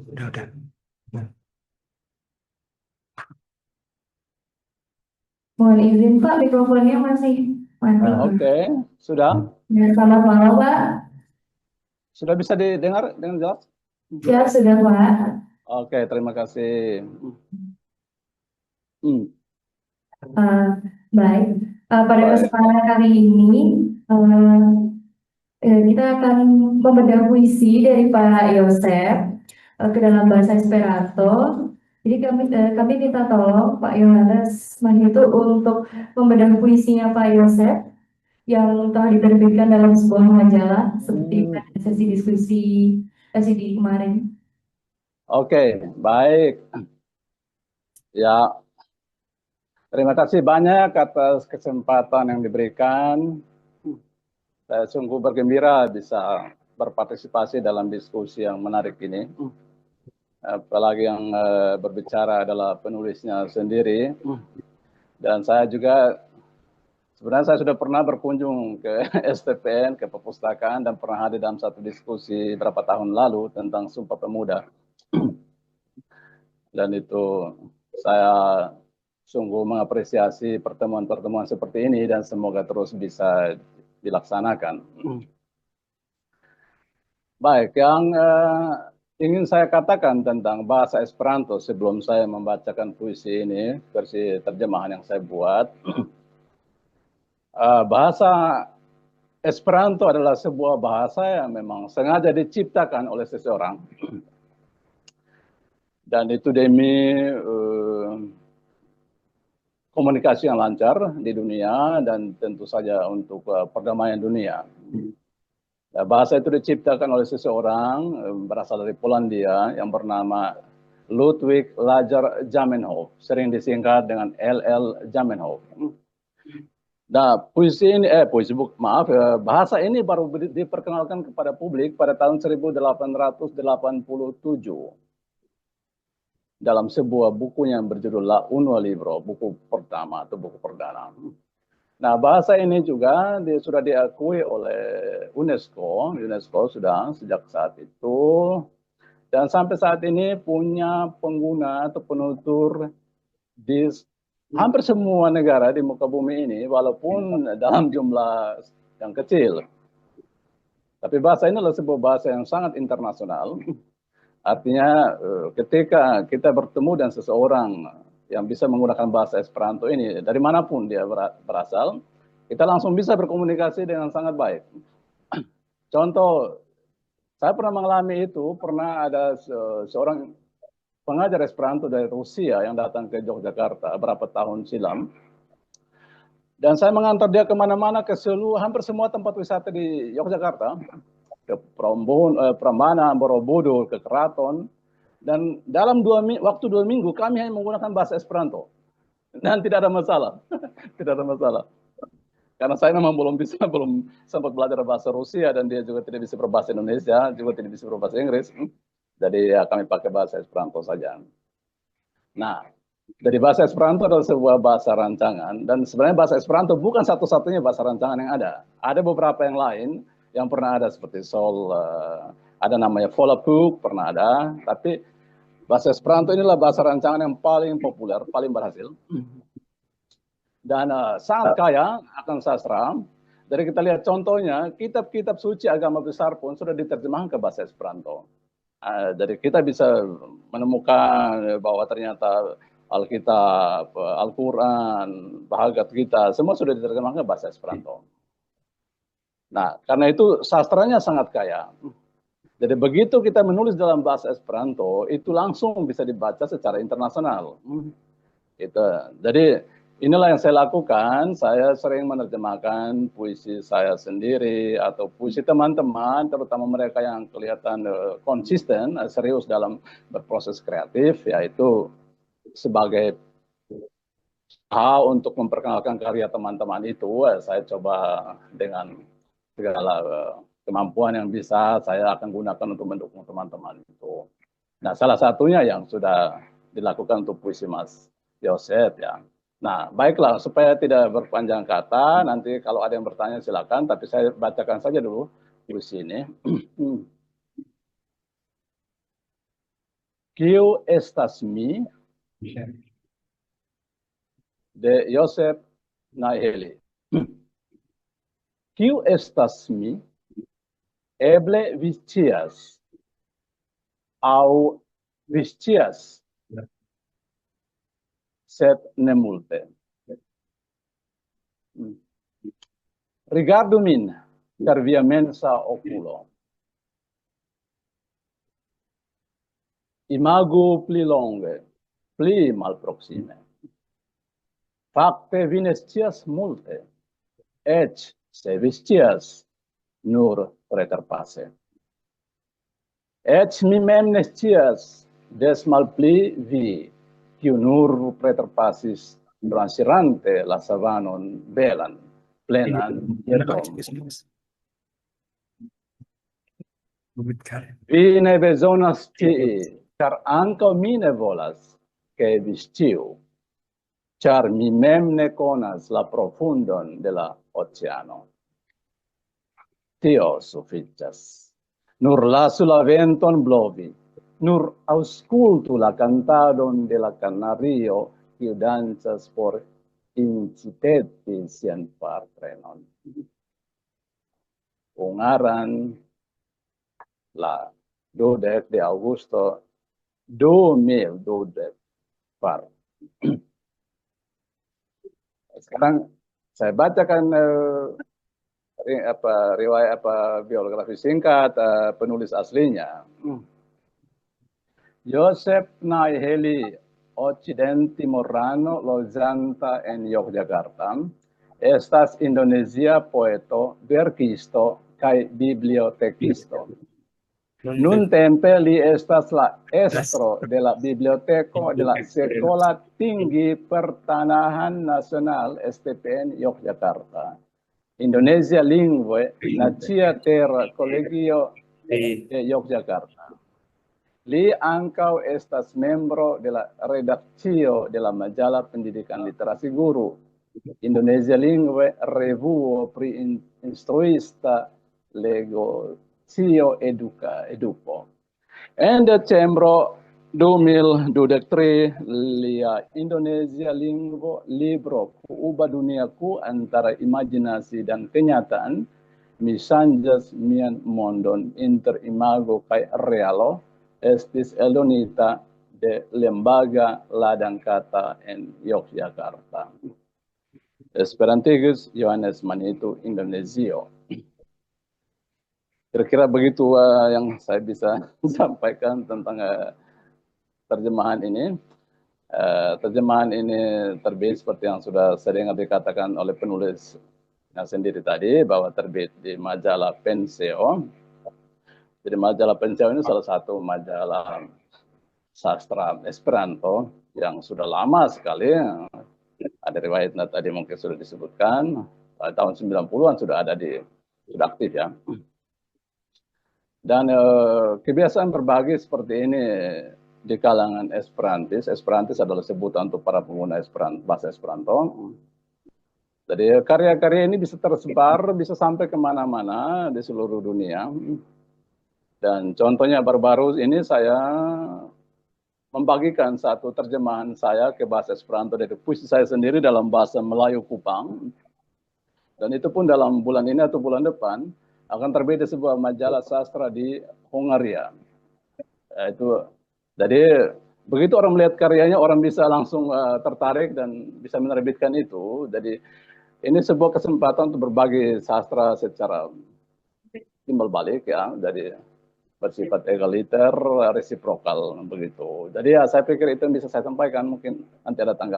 Udah. Nah, Mohon izin Pak, mikrofonnya masih mati. oke, sudah Ya, selamat malam Pak. sudah bisa didengar dengan jelas? Ya, sudah Pak. Oke, terima kasih. Hmm, Eh, Baik. Pada baik. kesempatan kali ini, eh, kita akan membedah puisi dari Pak Yosef ke dalam bahasa Esperanto. Jadi kami minta tolong Pak Yohanes Mahyutu untuk membedah puisinya Pak Yosef yang telah diterbitkan dalam sebuah majalah seperti Hmm, pada sesi diskusi SID kemarin. oke, baik. Ya, terima kasih banyak atas kesempatan yang diberikan. Saya sungguh bergembira bisa berpartisipasi dalam diskusi yang menarik ini. Apalagi yang berbicara adalah penulisnya sendiri. Dan saya juga sebenarnya saya sudah pernah berkunjung ke STPN, ke perpustakaan, dan pernah hadir dalam satu diskusi beberapa tahun lalu tentang Sumpah Pemuda. Dan itu saya sungguh mengapresiasi pertemuan-pertemuan seperti ini dan semoga terus bisa dilaksanakan. Baik, yang ingin saya katakan tentang bahasa Esperanto sebelum saya membacakan puisi ini, versi terjemahan yang saya buat. Bahasa Esperanto adalah sebuah bahasa yang memang sengaja diciptakan oleh seseorang dan itu demi komunikasi yang lancar di dunia dan tentu saja untuk perdamaian dunia. Nah, bahasa itu diciptakan oleh seseorang berasal dari Polandia yang bernama Ludwig Lager Zamenhof, sering disingkat dengan LL Zamenhof. Nah, bahasa ini baru diperkenalkan kepada publik pada tahun 1887 dalam sebuah buku yang berjudul La Uno Libro, buku pertama atau buku perdana. Nah, bahasa ini juga sudah diakui oleh UNESCO. UNESCO sudah sejak saat itu dan sampai saat ini punya pengguna atau penutur di hampir semua negara di muka bumi ini, walaupun dalam jumlah yang kecil. Tapi bahasa ini adalah sebuah bahasa yang sangat internasional. Artinya ketika kita bertemu dengan seseorang yang bisa menggunakan bahasa Esperanto ini, dari manapun dia berasal, kita langsung bisa berkomunikasi dengan sangat baik. Contoh, saya pernah mengalami itu, pernah ada seorang pengajar Esperanto dari Rusia yang datang ke Yogyakarta beberapa tahun silam. Dan saya mengantar dia kemana-mana, ke seluruh, hampir semua tempat wisata di Yogyakarta. Ke Prambanan, Borobudur, ke Keraton. Dan dalam waktu 2 minggu kami hanya menggunakan bahasa Esperanto. Dan tidak ada masalah. Tidak ada masalah. Karena saya memang belum sempat belajar bahasa Rusia dan dia juga tidak bisa berbahasa Indonesia, juga tidak bisa berbahasa Inggris. Jadi ya kami pakai bahasa Esperanto saja. Nah, dari bahasa Esperanto adalah sebuah bahasa rancangan dan sebenarnya bahasa Esperanto bukan satu-satunya bahasa rancangan yang ada. Ada beberapa yang lain yang pernah ada seperti Sol, ada namanya Volapük, pernah ada. Tapi bahasa Esperanto inilah bahasa rancangan yang paling populer, paling berhasil dan sangat kaya akan sastra. Dari kita lihat contohnya, kitab-kitab suci agama besar pun sudah diterjemahkan ke bahasa Esperanto. Jadi kita bisa menemukan bahwa ternyata Alkitab, Al-Quran, Bhagavad Gita, semua sudah diterjemahkan ke bahasa Esperanto. Nah, karena itu sastranya sangat kaya. Jadi begitu kita menulis dalam bahasa Esperanto, itu langsung bisa dibaca secara internasional. Itu. Jadi inilah yang saya lakukan. Saya sering menerjemahkan puisi saya sendiri atau puisi teman-teman, terutama mereka yang kelihatan konsisten, serius dalam berproses kreatif, yaitu sebagai hal untuk memperkenalkan karya teman-teman itu, saya coba dengan segala kemampuan yang bisa saya akan gunakan untuk mendukung teman-teman itu. Nah, salah satunya yang sudah dilakukan untuk puisi Mas Yosef ya. Nah, baiklah supaya tidak berpanjang kata, nanti kalau ada yang bertanya silakan, tapi saya bacakan saja dulu puisi ini. Kiu estas mi de Joseph Naheli. Kiu estas mi? Eble vi scias, aŭ vi scias, sed ne multe. Rigardu min per via mensa oculo. Imagu pli longe, pli malproxime. Fakte vi ne scias multe, eĉ se vi scias, nur preterpase. Eĉ mi mem ne scias, des malpli vi, kiu nur preterpasis transirante la savanon belan, plenan je domo. Vi ne bezonas scii, car ankaŭ mi ne volas, ke vi sciu, car mi mem ne konas la profundon de la oceano. Tio sufiĉas. Nur lasu la venton blovi, nur aŭskultu la kantadon de la kanario, kiu dancas por inciteti sian partrenon. Ungaran la 12 de Agosto 2024. Sekarang saya bacakan riwayat biografi singkat penulis aslinya. Joseph Naheli Occidentimorano loĝanta en Yogyakarta estas Indonezia poeto, verkisto kaj bibliotekisto. Nuntempe li estas la estro de la biblioteko de la Sekolah Tinggi Pertanahan Nasional STPN Yogyakarta. Indonesia Lingve Nacia Terra Colegio de Yogyakarta. Li ankaŭ estas membro de la redakcio de la majalah pendidikan literasi guru, Indonesia Lingve Revuo pri instruista legozio edupo. En decembro 2023, lia Indonesia Lingvo libro Kuubah Duniaku antara imajinasi dan kenyataan, mi ŝanĝas mian mondon inter imago kaj realo, estis eldonita de Lembaga Ladang Kata en Yogyakarta. Esperantigus Yohanes Manitu, Indonesio. Kira-kira begitu yang saya bisa sampaikan tentang terjemahan ini. Terjemahan ini terbit seperti yang sudah sering dikatakan oleh penulisnya sendiri tadi, bahwa terbit di majalah Penseo. Jadi majalah Penseo ini salah satu majalah sastra Esperanto yang sudah lama sekali. Ada riwayatnya tadi mungkin sudah disebutkan, tahun 90-an sudah aktif ya. Dan kebiasaan berbagi seperti ini di kalangan Esperantis. Esperantis adalah sebutan untuk para pengguna bahasa Esperanto. Jadi karya-karya ini bisa tersebar, bisa sampai kemana-mana di seluruh dunia. Dan contohnya baru-baru ini saya membagikan satu terjemahan saya ke bahasa Esperanto dari puisi saya sendiri dalam bahasa Melayu Kupang. Dan itu pun dalam bulan ini atau bulan depan akan terbit di sebuah majalah sastra di Hongaria. Jadi begitu orang melihat karyanya, orang bisa langsung tertarik dan bisa menerbitkan itu. Jadi ini sebuah kesempatan untuk berbagi sastra secara timbal balik ya, jadi bersifat egaliter, resiprokal begitu. Jadi ya saya pikir itu yang bisa saya sampaikan, mungkin nanti ada tanggapan.